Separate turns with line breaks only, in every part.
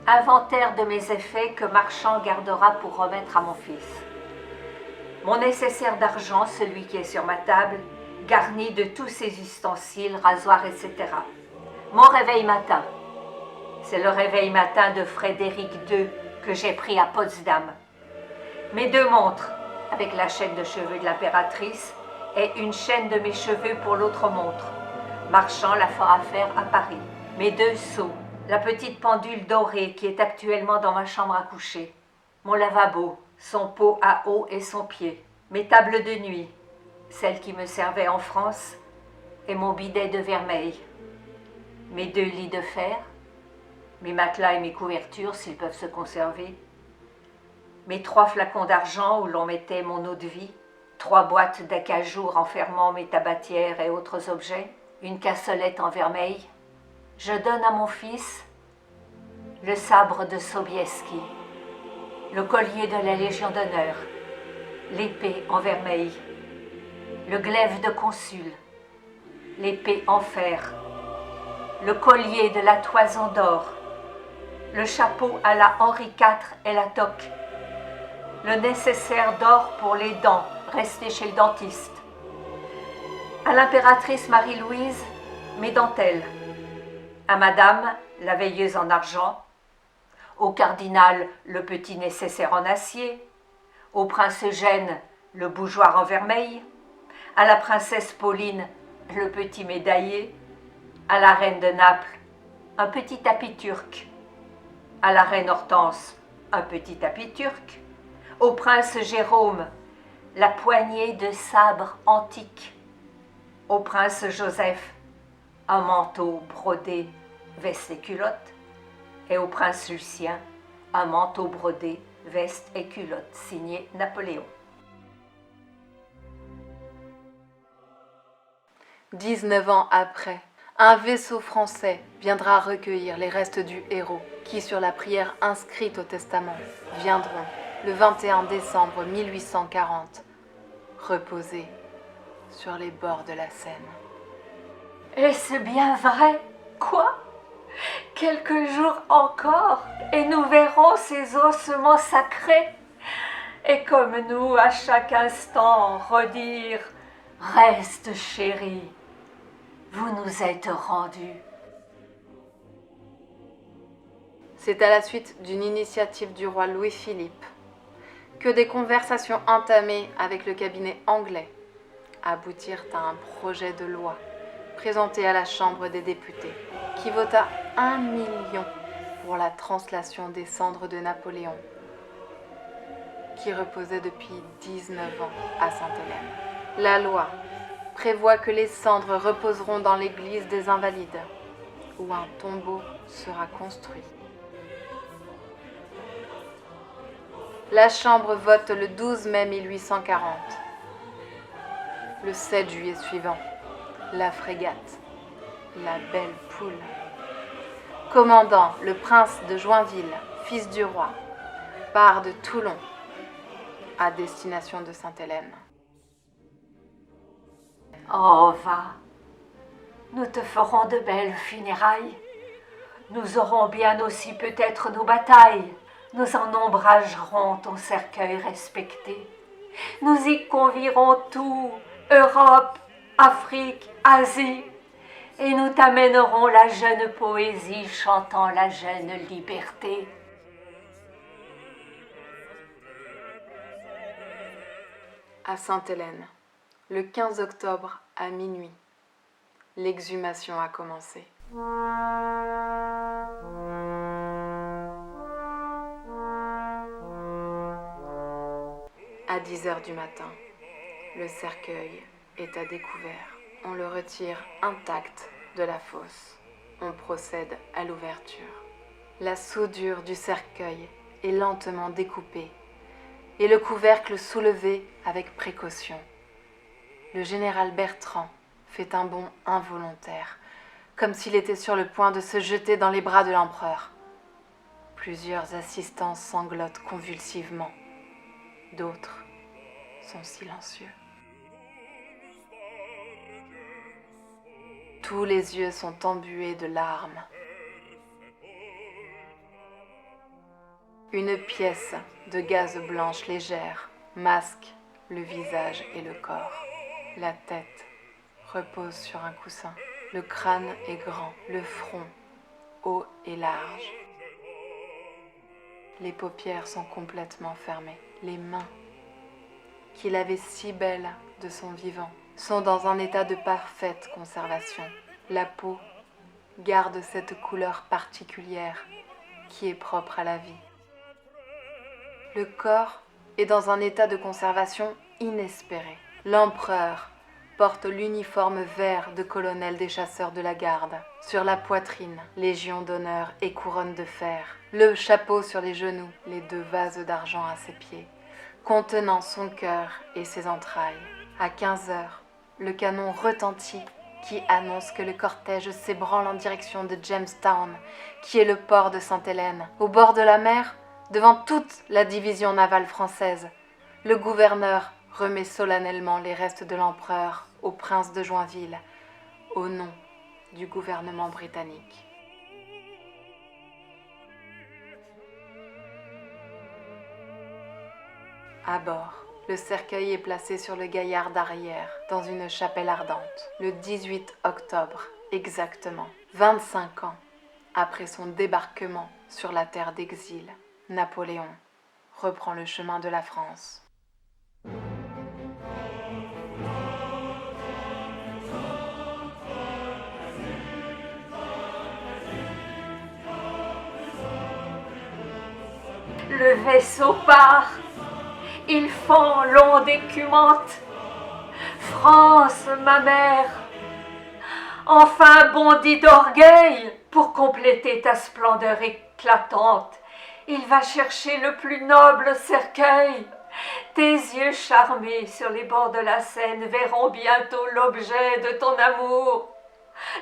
Inventaire de mes effets que Marchand gardera pour remettre à mon fils. Mon nécessaire d'argent, celui qui est sur ma table, garni de tous ses ustensiles, rasoirs, etc. Mon réveil matin. C'est le réveil matin de Frédéric II que j'ai pris à Potsdam. Mes 2 montres, avec la chaîne de cheveux de l'impératrice et une chaîne de mes cheveux pour l'autre montre. Marchand la fera faire à Paris. Mes 2 seaux, la petite pendule dorée qui est actuellement dans ma chambre à coucher. Mon lavabo, son pot à eau et son pied. Mes tables de nuit, celles qui me servaient en France, et mon bidet de vermeil. Mes 2 lits de fer, mes matelas et mes couvertures s'ils peuvent se conserver. Mes 3 flacons d'argent où l'on mettait mon eau de vie, 3 boîtes d'acajou renfermant mes tabatières et autres objets, une cassolette en vermeil. Je donne à mon fils le sabre de Sobieski, le collier de la Légion d'honneur, l'épée en vermeil, le glaive de consul, l'épée en fer, le collier de la toison d'or, le chapeau à la Henri IV et la toque, le nécessaire d'or pour les dents restées chez le dentiste. À l'impératrice Marie-Louise, mes dentelles. À madame, la veilleuse en argent. Au cardinal, le petit nécessaire en acier. Au prince Eugène, le bougeoir en vermeil. À la princesse Pauline, le petit médaillé. À la reine de Naples, un petit tapis turc. À la reine Hortense, un petit tapis turc. Au prince Jérôme, la poignée de sabre antique. Au prince Joseph, un manteau brodé, veste et culotte. Et au prince Lucien, un manteau brodé, veste et culotte, signé Napoléon.
19 ans après, un vaisseau français viendra recueillir les restes du héros qui, sur la prière inscrite au testament, viendront, le 21 décembre 1840, reposer sur les bords de la Seine.
Est-ce bien vrai? Quoi? Quelques jours encore, et nous verrons ces ossements sacrés, et comme nous, à chaque instant, redire « Reste, chérie, vous nous êtes rendus. »
C'est à la suite d'une initiative du roi Louis-Philippe que des conversations entamées avec le cabinet anglais aboutirent à un projet de loi présenté à la Chambre des députés qui vota 1 million pour la translation des cendres de Napoléon qui reposait depuis 19 ans à Sainte-Hélène. La loi prévoit que les cendres reposeront dans l'église des Invalides où un tombeau sera construit. La Chambre vote le 12 mai 1840. Le 7 juillet suivant, la frégate, la Belle Poule, commandant le prince de Joinville, fils du roi, part de Toulon à destination de Sainte-Hélène.
Oh, va, nous te ferons de belles funérailles. Nous aurons bien aussi peut-être nos batailles. Nous en ombragerons ton cercueil respecté. Nous y convierons tout, Europe, Afrique, Asie, et nous t'amènerons la jeune poésie chantant la jeune liberté.
À Sainte-Hélène, le 15 octobre à minuit, l'exhumation a commencé. À 10h du matin, le cercueil est à découvert. On le retire intact de la fosse. On procède à l'ouverture. La soudure du cercueil est lentement découpée et le couvercle soulevé avec précaution. Le général Bertrand fait un bond involontaire, comme s'il était sur le point de se jeter dans les bras de l'empereur. Plusieurs assistants sanglotent convulsivement. D'autres sont silencieux. Tous les yeux sont embués de larmes. Une pièce de gaze blanche légère masque le visage et le corps. La tête repose sur un coussin. Le crâne est grand, le front haut et large. Les paupières sont complètement fermées. Les mains, qu'il avait si belles de son vivant, sont dans un état de parfaite conservation. La peau garde cette couleur particulière qui est propre à la vie. Le corps est dans un état de conservation inespéré. L'empereur porte l'uniforme vert de colonel des chasseurs de la garde. Sur la poitrine, légion d'honneur et couronne de fer. Le chapeau sur les genoux, les 2 vases d'argent à ses pieds, contenant son cœur et ses entrailles. À 15 heures, le canon retentit qui annonce que le cortège s'ébranle en direction de Jamestown, qui est le port de Sainte-Hélène. Au bord de la mer, devant toute la division navale française, le gouverneur remet solennellement les restes de l'empereur au prince de Joinville, au nom du gouvernement britannique. À bord, le cercueil est placé sur le gaillard d'arrière, dans une chapelle ardente, le 18 octobre, exactement, 25 ans après son débarquement sur la terre d'exil. Napoléon reprend le chemin de la France.
Le vaisseau part. Ils font l'onde écumante. France, ma mère, enfin bondis d'orgueil pour compléter ta splendeur éclatante. Il va chercher le plus noble cercueil. Tes yeux charmés sur les bords de la Seine verront bientôt l'objet de ton amour.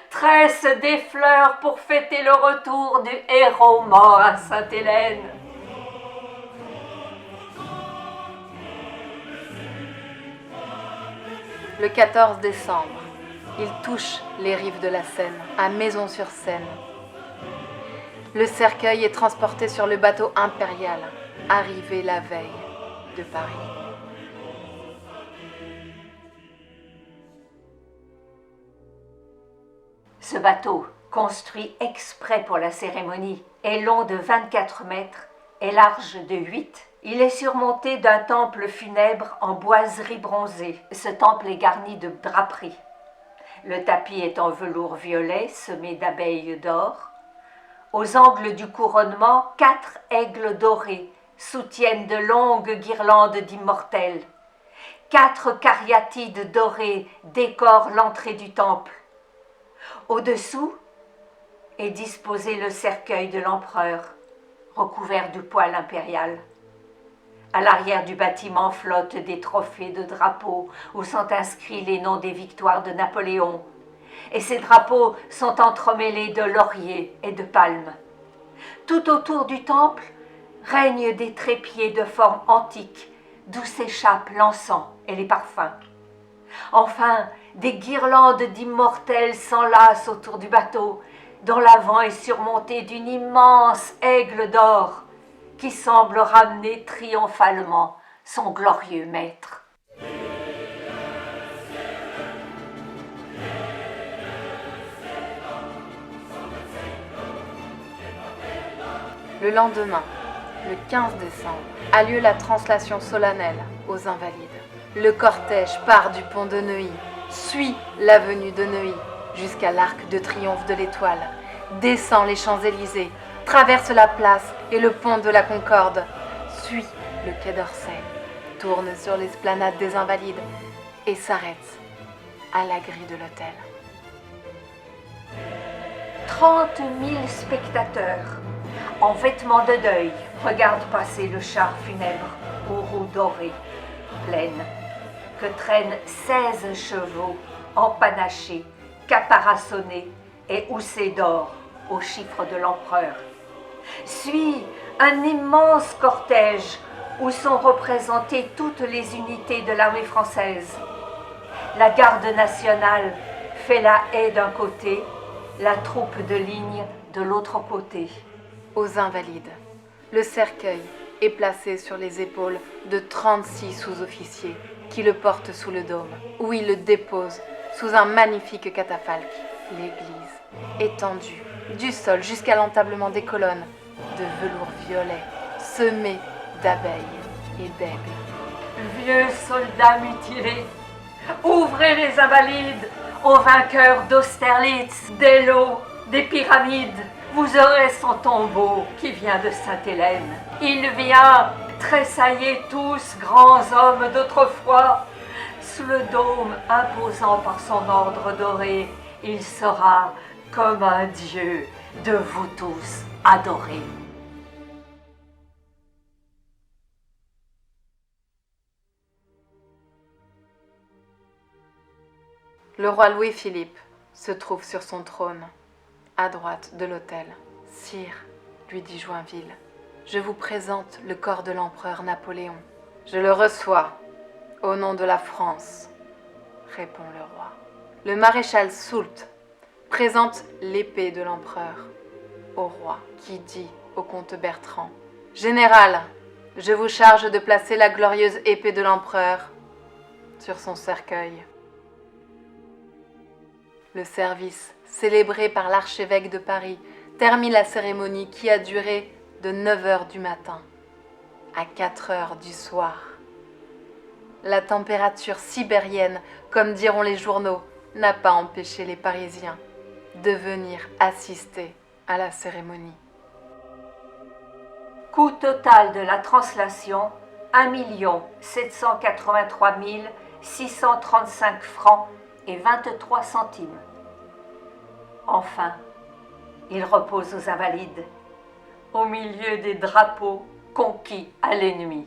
Tresse des fleurs pour fêter le retour du héros mort à Sainte-Hélène.
Le 14 décembre, il touche les rives de la Seine, à Maison-sur-Seine. Le cercueil est transporté sur le bateau impérial, arrivé la veille de Paris.
Ce bateau, construit exprès pour la cérémonie, est long de 24 mètres et large de 8. Il est surmonté d'un temple funèbre en boiserie bronzée. Ce temple est garni de draperies. Le tapis est en velours violet semé d'abeilles d'or. Aux angles du couronnement, 4 aigles dorés soutiennent de longues guirlandes d'immortelles. 4 cariatides dorées décorent l'entrée du temple. Au-dessous est disposé le cercueil de l'empereur, recouvert du poil impérial. À l'arrière du bâtiment flottent des trophées de drapeaux où sont inscrits les noms des victoires de Napoléon. Et ces drapeaux sont entremêlés de lauriers et de palmes. Tout autour du temple règnent des trépieds de forme antique, d'où s'échappent l'encens et les parfums. Enfin, des guirlandes d'immortelles s'enlacent autour du bateau, dont l'avant est surmonté d'une immense aigle d'or, qui semble ramener triomphalement son glorieux maître.
Le lendemain, le 15 décembre, a lieu la translation solennelle aux Invalides. Le cortège part du pont de Neuilly, suit l'avenue de Neuilly jusqu'à l'Arc de Triomphe de l'Étoile, descend les Champs-Élysées, traverse la place et le pont de la Concorde, suit le quai d'Orsay, tourne sur l'esplanade des Invalides et s'arrête à la grille de l'hôtel.
30 000 spectateurs, en vêtements de deuil, regardent passer le char funèbre aux roues dorées, pleines, que traînent 16 chevaux empanachés, caparaçonnés et houssés d'or au chiffre de l'empereur. Suit un immense cortège où sont représentées toutes les unités de l'armée française. La garde nationale fait la haie d'un côté, la troupe de ligne de l'autre côté.
Aux Invalides, Le cercueil est placé sur les épaules de 36 sous-officiers qui le portent sous le dôme, où ils le déposent sous un magnifique catafalque. L'église, étendue du sol jusqu'à l'entablement des colonnes, de velours violet, semé d'abeilles et d'aigles.
Vieux soldats mutilés, ouvrez les invalides aux vainqueurs d'Austerlitz, d'Eylau, des pyramides. Vous aurez son tombeau qui vient de Sainte-Hélène. Il vient, tressaillez tous, grands hommes d'autrefois. Sous le dôme imposant par son ordre doré, il sera comme un dieu de vous tous adorés.
Le roi Louis-Philippe se trouve sur son trône, à droite de l'autel. « Sire, lui dit Joinville, je vous présente le corps de l'empereur Napoléon. Je le reçois au nom de la France, répond le roi. Le maréchal Soult présente l'épée de l'empereur au roi, qui dit au comte Bertrand, « Général, je vous charge de placer la glorieuse épée de l'empereur sur son cercueil. » Le service, célébré par l'archevêque de Paris, termine la cérémonie qui a duré de 9h du matin à 4h du soir. La température sibérienne, comme diront les journaux, n'a pas empêché les Parisiens de venir assister à la cérémonie.
Coût total de la translation, 1 783 635 francs et 23 centimes. Enfin, il repose aux Invalides, au milieu des drapeaux conquis à l'ennemi.